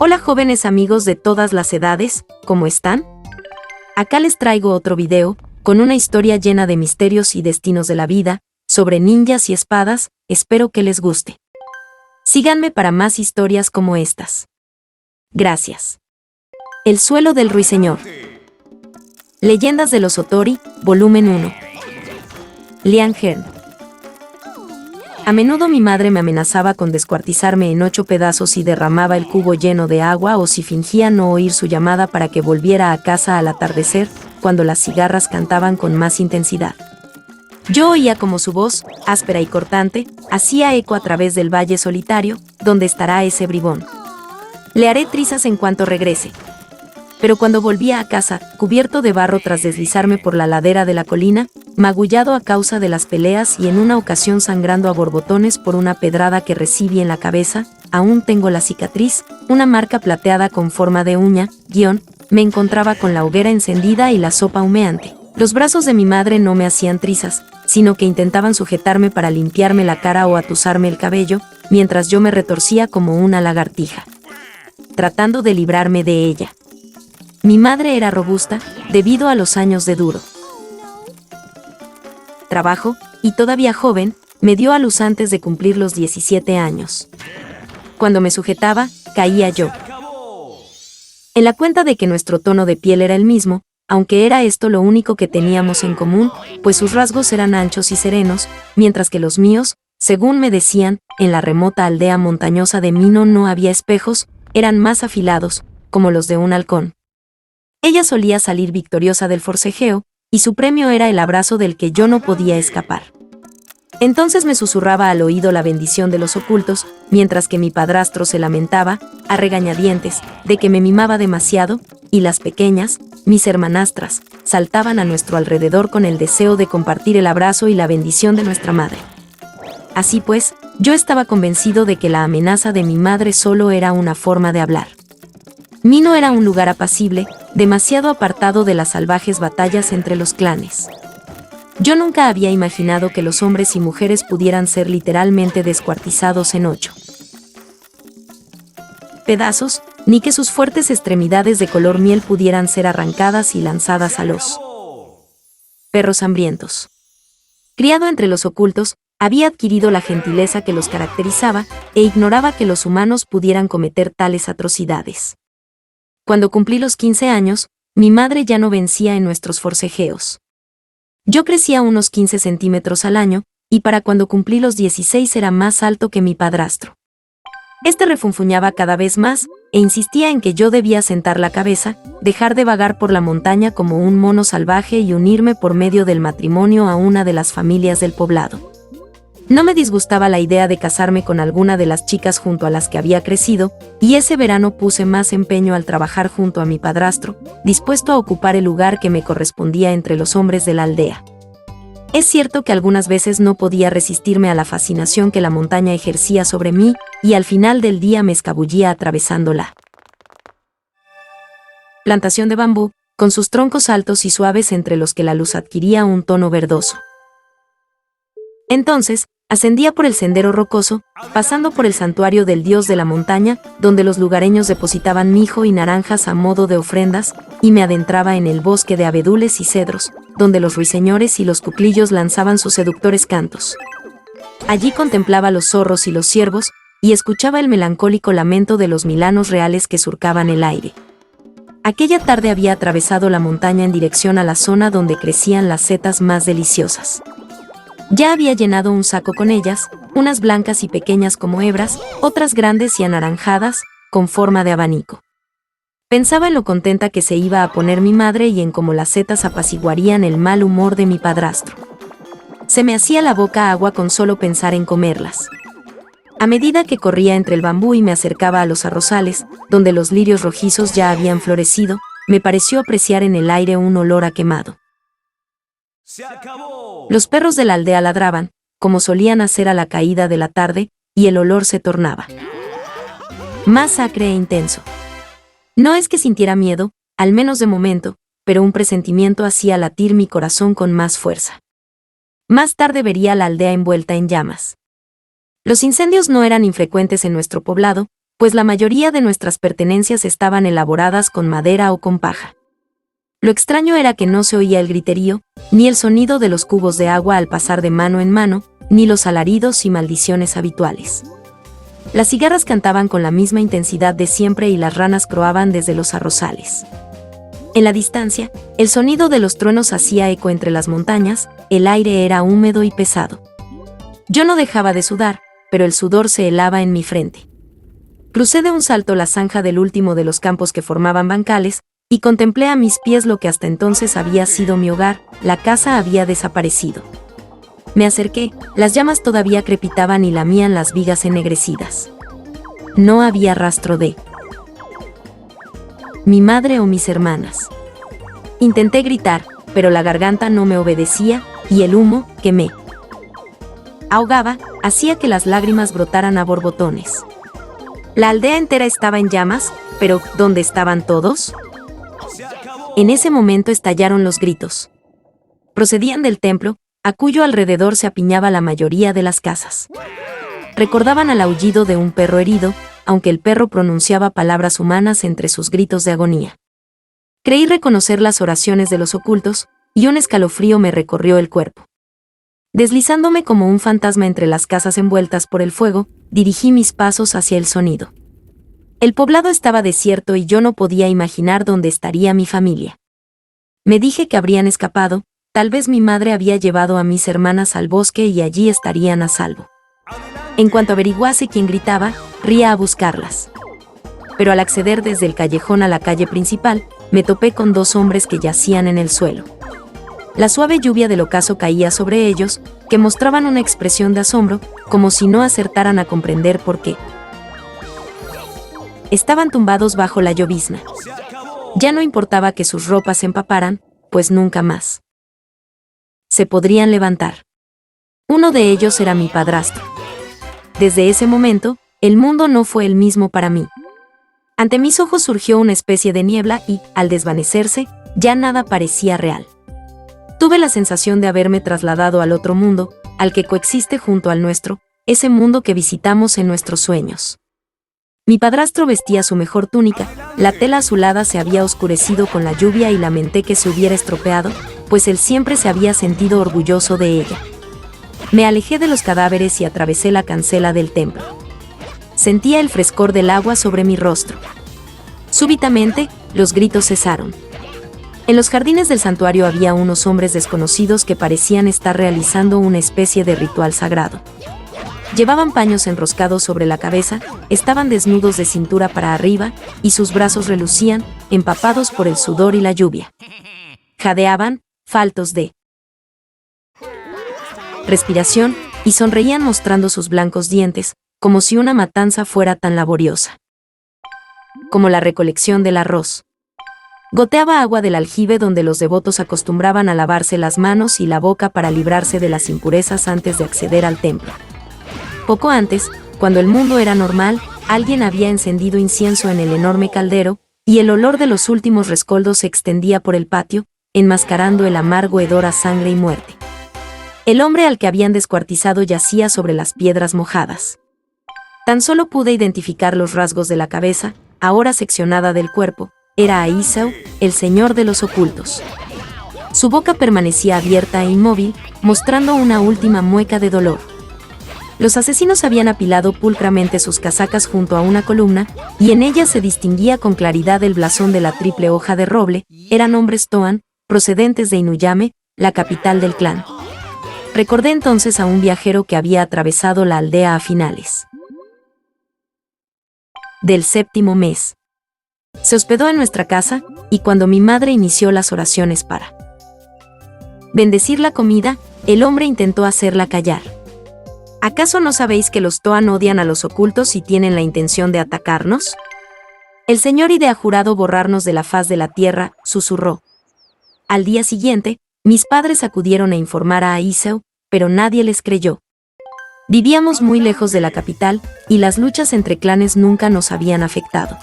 Hola jóvenes amigos de todas las edades, ¿cómo están? Acá les traigo otro video, con una historia llena de misterios y destinos de la vida, sobre ninjas y espadas, espero que les guste. Síganme para más historias como estas. Gracias. El suelo del ruiseñor. Leyendas de los Otori, volumen 1. Lian Hearn. A menudo mi madre me amenazaba con descuartizarme en 8 pedazos si derramaba el cubo lleno de agua o si fingía no oír su llamada para que volviera a casa al atardecer, cuando las cigarras cantaban con más intensidad. Yo oía como su voz, áspera y cortante, hacía eco a través del valle solitario, donde estará ese bribón. Le haré trizas en cuanto regrese. Pero cuando volvía a casa, cubierto de barro tras deslizarme por la ladera de la colina, magullado a causa de las peleas y en una ocasión sangrando a borbotones por una pedrada que recibí en la cabeza, aún tengo la cicatriz, una marca plateada con forma de uña, me encontraba con la hoguera encendida y la sopa humeante. Los brazos de mi madre no me hacían trizas, sino que intentaban sujetarme para limpiarme la cara o atusarme el cabello, mientras yo me retorcía como una lagartija, tratando de librarme de ella. Mi madre era robusta, debido a los años de duro trabajo, y todavía joven, me dio a luz antes de cumplir los 17 años. Cuando me sujetaba, caía yo. En la cuenta de que nuestro tono de piel era el mismo, aunque era esto lo único que teníamos en común, pues sus rasgos eran anchos y serenos, mientras que los míos, según me decían, en la remota aldea montañosa de Mino no había espejos, eran más afilados, como los de un halcón. Ella solía salir victoriosa del forcejeo, y su premio era el abrazo del que yo no podía escapar. Entonces me susurraba al oído la bendición de los ocultos, mientras que mi padrastro se lamentaba, a regañadientes, de que me mimaba demasiado, y las pequeñas, mis hermanastras, saltaban a nuestro alrededor con el deseo de compartir el abrazo y la bendición de nuestra madre. Así pues, yo estaba convencido de que la amenaza de mi madre solo era una forma de hablar. Mino era un lugar apacible, demasiado apartado de las salvajes batallas entre los clanes. Yo nunca había imaginado que los hombres y mujeres pudieran ser literalmente descuartizados en 8 pedazos, ni que sus fuertes extremidades de color miel pudieran ser arrancadas y lanzadas a los perros hambrientos. Criado entre los ocultos, había adquirido la gentileza que los caracterizaba e ignoraba que los humanos pudieran cometer tales atrocidades. Cuando cumplí los 15 años, mi madre ya no vencía en nuestros forcejeos. Yo crecía unos 15 centímetros al año, y para cuando cumplí los 16 era más alto que mi padrastro. Este refunfuñaba cada vez más, e insistía en que yo debía sentar la cabeza, dejar de vagar por la montaña como un mono salvaje y unirme por medio del matrimonio a una de las familias del poblado. No me disgustaba la idea de casarme con alguna de las chicas junto a las que había crecido, y ese verano puse más empeño al trabajar junto a mi padrastro, dispuesto a ocupar el lugar que me correspondía entre los hombres de la aldea. Es cierto que algunas veces no podía resistirme a la fascinación que la montaña ejercía sobre mí, y al final del día me escabullía atravesando la plantación de bambú, con sus troncos altos y suaves entre los que la luz adquiría un tono verdoso. Entonces, ascendía por el sendero rocoso, pasando por el santuario del dios de la montaña, donde los lugareños depositaban mijo y naranjas a modo de ofrendas, y me adentraba en el bosque de abedules y cedros, donde los ruiseñores y los cuclillos lanzaban sus seductores cantos. Allí contemplaba los zorros y los ciervos, y escuchaba el melancólico lamento de los milanos reales que surcaban el aire. Aquella tarde había atravesado la montaña en dirección a la zona donde crecían las setas más deliciosas. Ya había llenado un saco con ellas, unas blancas y pequeñas como hebras, otras grandes y anaranjadas, con forma de abanico. Pensaba en lo contenta que se iba a poner mi madre y en cómo las setas apaciguarían el mal humor de mi padrastro. Se me hacía la boca agua con solo pensar en comerlas. A medida que corría entre el bambú y me acercaba a los arrozales, donde los lirios rojizos ya habían florecido, me pareció apreciar en el aire un olor a quemado. ¡Se acabó! Los perros de la aldea ladraban, como solían hacer a la caída de la tarde, y el olor se tornaba más acre e intenso. No es que sintiera miedo, al menos de momento, pero un presentimiento hacía latir mi corazón con más fuerza. Más tarde vería la aldea envuelta en llamas. Los incendios no eran infrecuentes en nuestro poblado, pues la mayoría de nuestras pertenencias estaban elaboradas con madera o con paja. Lo extraño era que no se oía el griterío, ni el sonido de los cubos de agua al pasar de mano en mano, ni los alaridos y maldiciones habituales. Las cigarras cantaban con la misma intensidad de siempre y las ranas croaban desde los arrozales. En la distancia, el sonido de los truenos hacía eco entre las montañas, el aire era húmedo y pesado. Yo no dejaba de sudar, pero el sudor se helaba en mi frente. Crucé de un salto la zanja del último de los campos que formaban bancales, y contemplé a mis pies lo que hasta entonces había sido mi hogar, la casa había desaparecido. Me acerqué, las llamas todavía crepitaban y lamían las vigas ennegrecidas. No había rastro de mi madre o mis hermanas. Intenté gritar, pero la garganta no me obedecía, y el humo, que me ahogaba, hacía que las lágrimas brotaran a borbotones. La aldea entera estaba en llamas, pero ¿dónde estaban todos? En ese momento estallaron los gritos. Procedían del templo, a cuyo alrededor se apiñaba la mayoría de las casas. Recordaban al aullido de un perro herido, aunque el perro pronunciaba palabras humanas entre sus gritos de agonía. Creí reconocer las oraciones de los ocultos, y un escalofrío me recorrió el cuerpo. Deslizándome como un fantasma entre las casas envueltas por el fuego, dirigí mis pasos hacia el sonido. El poblado estaba desierto y yo no podía imaginar dónde estaría mi familia. Me dije que habrían escapado, tal vez mi madre había llevado a mis hermanas al bosque y allí estarían a salvo. En cuanto averiguase quién gritaba, ría a buscarlas. Pero al acceder desde el callejón a la calle principal, me topé con dos hombres que yacían en el suelo. La suave lluvia del ocaso caía sobre ellos, que mostraban una expresión de asombro, como si no acertaran a comprender por qué. Estaban tumbados bajo la llovizna. Ya no importaba que sus ropas se empaparan, pues nunca más se podrían levantar. Uno de ellos era mi padrastro. Desde ese momento, el mundo no fue el mismo para mí. Ante mis ojos surgió una especie de niebla y, al desvanecerse, ya nada parecía real. Tuve la sensación de haberme trasladado al otro mundo, al que coexiste junto al nuestro, ese mundo que visitamos en nuestros sueños. Mi padrastro vestía su mejor túnica, la tela azulada se había oscurecido con la lluvia y lamenté que se hubiera estropeado, pues él siempre se había sentido orgulloso de ella. Me alejé de los cadáveres y atravesé la cancela del templo. Sentía el frescor del agua sobre mi rostro. Súbitamente, los gritos cesaron. En los jardines del santuario había unos hombres desconocidos que parecían estar realizando una especie de ritual sagrado. Llevaban paños enroscados sobre la cabeza, estaban desnudos de cintura para arriba, y sus brazos relucían, empapados por el sudor y la lluvia. Jadeaban, faltos de respiración, y sonreían mostrando sus blancos dientes, como si una matanza fuera tan laboriosa como la recolección del arroz. Goteaba agua del aljibe donde los devotos acostumbraban a lavarse las manos y la boca para librarse de las impurezas antes de acceder al templo. Poco antes, cuando el mundo era normal, alguien había encendido incienso en el enorme caldero, y el olor de los últimos rescoldos se extendía por el patio, enmascarando el amargo hedor a sangre y muerte. El hombre al que habían descuartizado yacía sobre las piedras mojadas. Tan solo pude identificar los rasgos de la cabeza, ahora seccionada del cuerpo. Era Aisau, el señor de los ocultos. Su boca permanecía abierta e inmóvil, mostrando una última mueca de dolor. Los asesinos habían apilado pulcramente sus casacas junto a una columna, y en ella se distinguía con claridad el blasón de la triple hoja de roble. Eran hombres Toan, procedentes de Inuyame, la capital del clan. Recordé entonces a un viajero que había atravesado la aldea a finales del 7º mes. Se hospedó en nuestra casa, y cuando mi madre inició las oraciones para bendecir la comida, el hombre intentó hacerla callar. ¿Acaso no sabéis que los Toan odian a los ocultos y tienen la intención de atacarnos? El señor Ide ha jurado borrarnos de la faz de la tierra, susurró. Al día siguiente, mis padres acudieron a informar a Aisau, pero nadie les creyó. Vivíamos muy lejos de la capital, y las luchas entre clanes nunca nos habían afectado.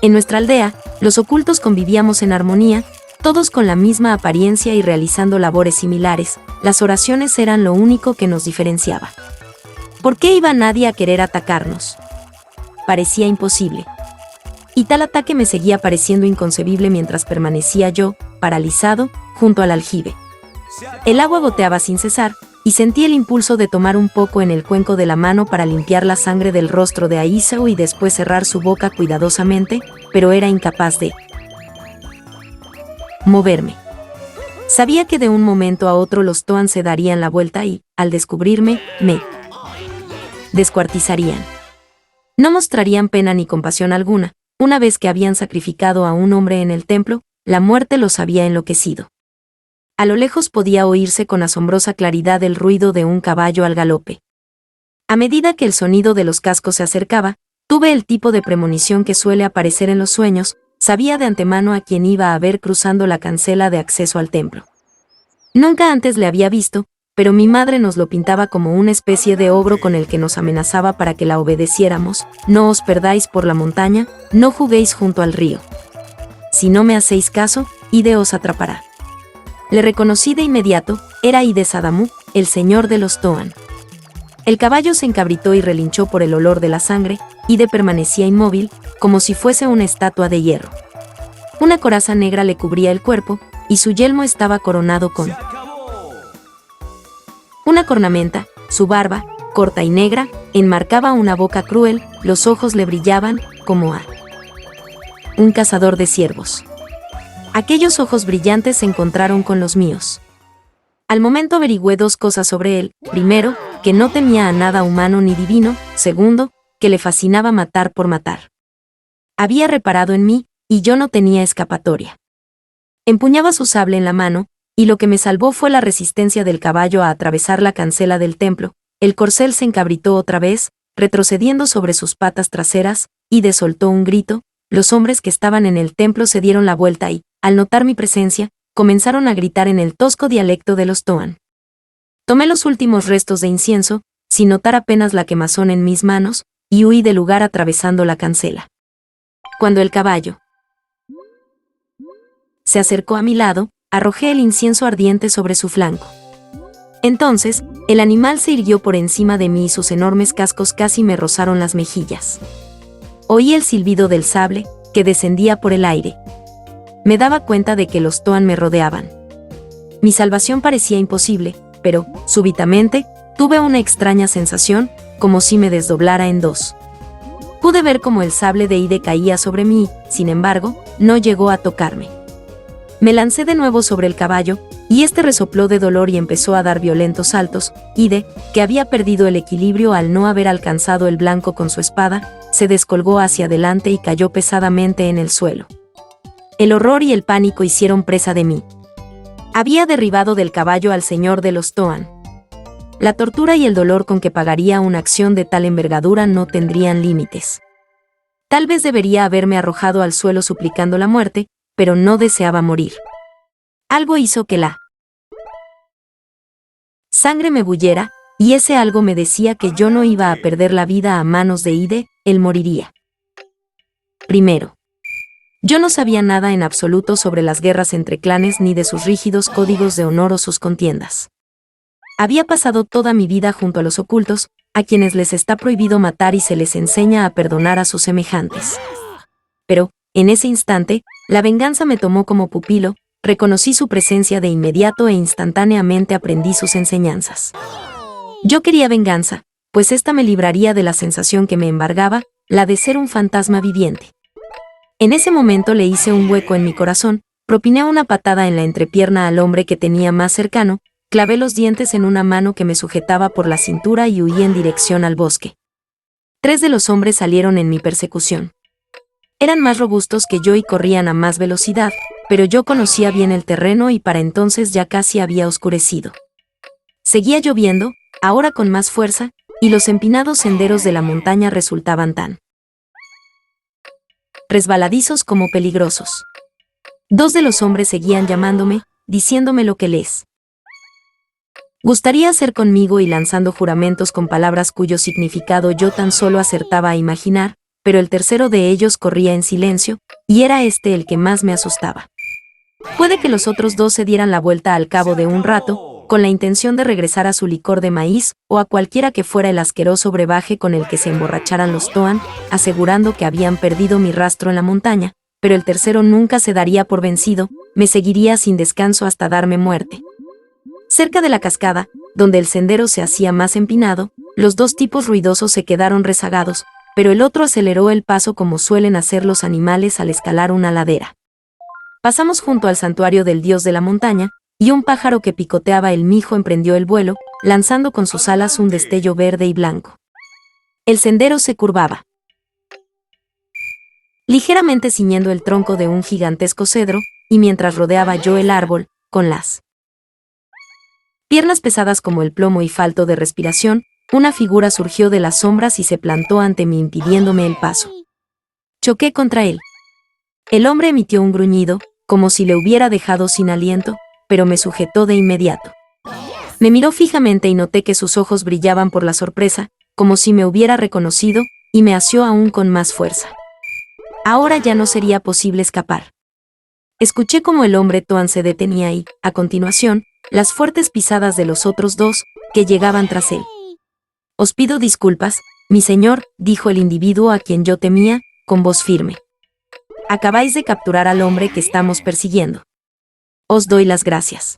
En nuestra aldea, los ocultos convivíamos en armonía, todos con la misma apariencia y realizando labores similares. Las oraciones eran lo único que nos diferenciaba. ¿Por qué iba nadie a querer atacarnos? parecía imposible. Y tal ataque me seguía pareciendo inconcebible mientras permanecía yo, paralizado, junto al aljibe. El agua goteaba sin cesar, y sentí el impulso de tomar un poco en el cuenco de la mano para limpiar la sangre del rostro de Aisao y después cerrar su boca cuidadosamente, pero era incapaz de moverme. Sabía que de un momento a otro los Toan se darían la vuelta y, al descubrirme, me descuartizarían. No mostrarían pena ni compasión alguna. Una vez que habían sacrificado a un hombre en el templo, la muerte los había enloquecido. A lo lejos podía oírse con asombrosa claridad el ruido de un caballo al galope. A medida que el sonido de los cascos se acercaba, tuve el tipo de premonición que suele aparecer en los sueños. Sabía de antemano a quién iba a ver cruzando la cancela de acceso al templo. Nunca antes le había visto, pero mi madre nos lo pintaba como una especie de ogro con el que nos amenazaba para que la obedeciéramos: no os perdáis por la montaña, no juguéis junto al río. Si no me hacéis caso, Ide os atrapará. Le reconocí de inmediato, era Ide Sadamu, el señor de los Toan. El caballo se encabritó y relinchó por el olor de la sangre. Ide permanecía inmóvil, como si fuese una estatua de hierro. Una coraza negra le cubría el cuerpo, y su yelmo estaba coronado con una cornamenta. Su barba, corta y negra, enmarcaba una boca cruel, los ojos le brillaban, como a un cazador de ciervos. Aquellos ojos brillantes se encontraron con los míos. Al momento averigüé dos cosas sobre él: primero, que no temía a nada humano ni divino; segundo, que le fascinaba matar por matar. Había reparado en mí, y yo no tenía escapatoria. Empuñaba su sable en la mano, y lo que me salvó fue la resistencia del caballo a atravesar la cancela del templo. El corcel se encabritó otra vez, retrocediendo sobre sus patas traseras, y soltó un grito. Los hombres que estaban en el templo se dieron la vuelta y, al notar mi presencia, comenzaron a gritar en el tosco dialecto de los Toan. Tomé los últimos restos de incienso, sin notar apenas la quemazón en mis manos, y huí del lugar atravesando la cancela. Cuando el caballo se acercó a mi lado, arrojé el incienso ardiente sobre su flanco. Entonces, el animal se irguió por encima de mí y sus enormes cascos casi me rozaron las mejillas. Oí el silbido del sable, que descendía por el aire. Me daba cuenta de que los Toan me rodeaban. Mi salvación parecía imposible, pero, súbitamente, tuve una extraña sensación, como si me desdoblara en dos. Pude ver cómo el sable de Ide caía sobre mí, sin embargo, no llegó a tocarme. Me lancé de nuevo sobre el caballo, y este resopló de dolor y empezó a dar violentos saltos. Ide, que había perdido el equilibrio al no haber alcanzado el blanco con su espada, se descolgó hacia adelante y cayó pesadamente en el suelo. El horror y el pánico hicieron presa de mí. Había derribado del caballo al señor de los Toan. La tortura y el dolor con que pagaría una acción de tal envergadura no tendrían límites. Tal vez debería haberme arrojado al suelo suplicando la muerte, pero no deseaba morir. Algo hizo que la sangre me bullera, y ese algo me decía que yo no iba a perder la vida a manos de Ide. Él moriría primero. Yo no sabía nada en absoluto sobre las guerras entre clanes ni de sus rígidos códigos de honor o sus contiendas. Había pasado toda mi vida junto a los ocultos, a quienes les está prohibido matar y se les enseña a perdonar a sus semejantes. Pero, en ese instante, la venganza me tomó como pupilo, reconocí su presencia de inmediato e instantáneamente aprendí sus enseñanzas. Yo quería venganza, pues ésta me libraría de la sensación que me embargaba, la de ser un fantasma viviente. En ese momento le hice un hueco en mi corazón, propiné una patada en la entrepierna al hombre que tenía más cercano, clavé los dientes en una mano que me sujetaba por la cintura y huí en dirección al bosque. 3 de los hombres salieron en mi persecución. Eran más robustos que yo y corrían a más velocidad, pero yo conocía bien el terreno y para entonces ya casi había oscurecido. Seguía lloviendo, ahora con más fuerza, y los empinados senderos de la montaña resultaban tan resbaladizos como peligrosos. 2 de los hombres seguían llamándome, diciéndome lo que les gustaría hacer conmigo y lanzando juramentos con palabras cuyo significado yo tan solo acertaba a imaginar, pero el tercero de ellos corría en silencio, y era este el que más me asustaba. Puede que los otros 2 se dieran la vuelta al cabo de un rato, con la intención de regresar a su licor de maíz o a cualquiera que fuera el asqueroso brebaje con el que se emborracharan los Toan, asegurando que habían perdido mi rastro en la montaña, pero el tercero nunca se daría por vencido, me seguiría sin descanso hasta darme muerte. Cerca de la cascada, donde el sendero se hacía más empinado, los dos tipos ruidosos se quedaron rezagados, pero el otro aceleró el paso como suelen hacer los animales al escalar una ladera. Pasamos junto al santuario del dios de la montaña, y un pájaro que picoteaba el mijo emprendió el vuelo, lanzando con sus alas un destello verde y blanco. El sendero se curvaba, ligeramente ciñendo el tronco de un gigantesco cedro, y mientras rodeaba yo el árbol, con las piernas pesadas como el plomo y falto de respiración, una figura surgió de las sombras y se plantó ante mí impidiéndome el paso. Choqué contra él. El hombre emitió un gruñido, como si le hubiera dejado sin aliento, pero me sujetó de inmediato. Me miró fijamente y noté que sus ojos brillaban por la sorpresa, como si me hubiera reconocido, y me asió aún con más fuerza. Ahora ya no sería posible escapar. Escuché cómo el hombre Toan se detenía y, a continuación, las fuertes pisadas de los otros dos, que llegaban tras él. «Os pido disculpas, mi señor», dijo el individuo a quien yo temía, con voz firme. «Acabáis de capturar al hombre que estamos persiguiendo. Os doy las gracias».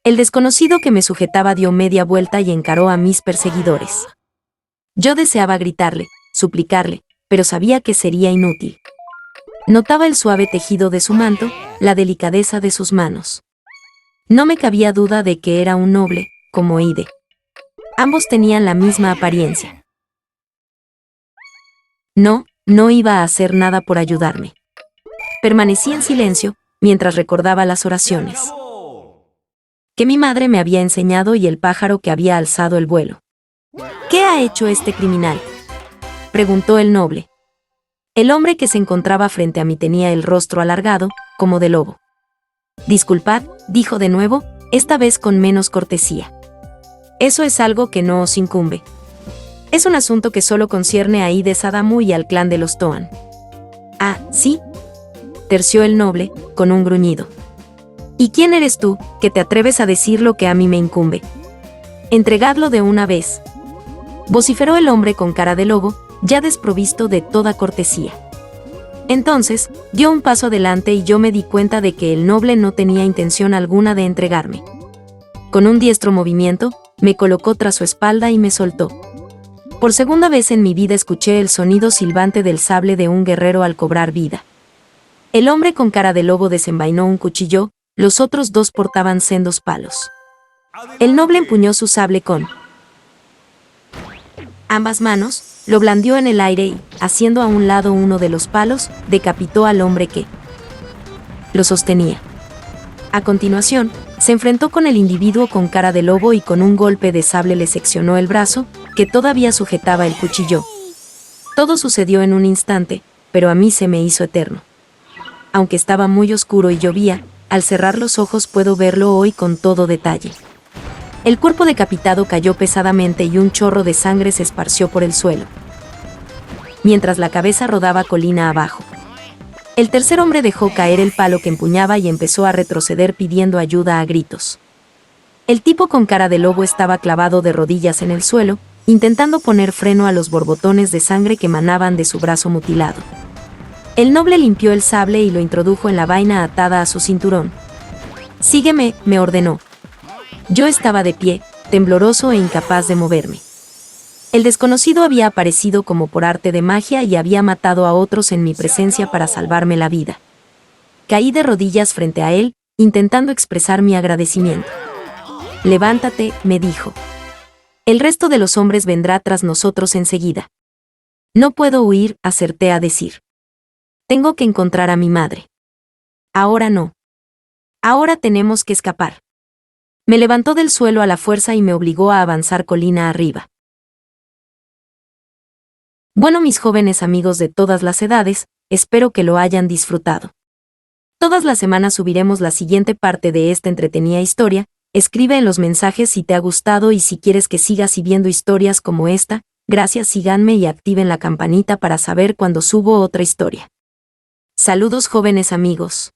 El desconocido que me sujetaba dio media vuelta y encaró a mis perseguidores. Yo deseaba gritarle, suplicarle, pero sabía que sería inútil. Notaba el suave tejido de su manto, la delicadeza de sus manos. No me cabía duda de que era un noble, como Ide. Ambos tenían la misma apariencia. No iba a hacer nada por ayudarme. Permanecí en silencio, mientras recordaba las oraciones que mi madre me había enseñado y el pájaro que había alzado el vuelo. «¿Qué ha hecho este criminal?», preguntó el noble. El hombre que se encontraba frente a mí tenía el rostro alargado, como de lobo. «Disculpad», dijo de nuevo, esta vez con menos cortesía. «Eso es algo que no os incumbe. Es un asunto que solo concierne a Ide Sadamu y al clan de los Toan». «Ah, ¿sí?», terció el noble, con un gruñido. «¿Y quién eres tú, que te atreves a decir lo que a mí me incumbe? Entregadlo de una vez», vociferó el hombre con cara de lobo, ya desprovisto de toda cortesía. Entonces, dio un paso adelante y yo me di cuenta de que el noble no tenía intención alguna de entregarme. Con un diestro movimiento, me colocó tras su espalda y me soltó. Por segunda vez en mi vida escuché el sonido silbante del sable de un guerrero al cobrar vida. El hombre con cara de lobo desenvainó un cuchillo, los otros dos portaban sendos palos. El noble empuñó su sable con ambas manos, lo blandió en el aire y, haciendo a un lado uno de los palos, decapitó al hombre que lo sostenía. A continuación, se enfrentó con el individuo con cara de lobo y con un golpe de sable le seccionó el brazo, que todavía sujetaba el cuchillo. Todo sucedió en un instante, pero a mí se me hizo eterno. Aunque estaba muy oscuro y llovía, al cerrar los ojos puedo verlo hoy con todo detalle. El cuerpo decapitado cayó pesadamente y un chorro de sangre se esparció por el suelo, mientras la cabeza rodaba colina abajo. El tercer hombre dejó caer el palo que empuñaba y empezó a retroceder pidiendo ayuda a gritos. El tipo con cara de lobo estaba clavado de rodillas en el suelo, intentando poner freno a los borbotones de sangre que manaban de su brazo mutilado. El noble limpió el sable y lo introdujo en la vaina atada a su cinturón. «Sígueme», me ordenó. Yo estaba de pie, tembloroso e incapaz de moverme. El desconocido había aparecido como por arte de magia y había matado a otros en mi presencia para salvarme la vida. Caí de rodillas frente a él, intentando expresar mi agradecimiento. «Levántate», me dijo. «El resto de los hombres vendrá tras nosotros enseguida». «No puedo huir», acerté a decir. «Tengo que encontrar a mi madre». «Ahora no. Ahora tenemos que escapar». Me levantó del suelo a la fuerza y me obligó a avanzar colina arriba. Bueno, mis jóvenes amigos de todas las edades, espero que lo hayan disfrutado. Todas las semanas subiremos la siguiente parte de esta entretenida historia. Escribe en los mensajes si te ha gustado y si quieres que siga viendo historias como esta. Gracias, síganme y activen la campanita para saber cuando subo otra historia. Saludos, jóvenes amigos.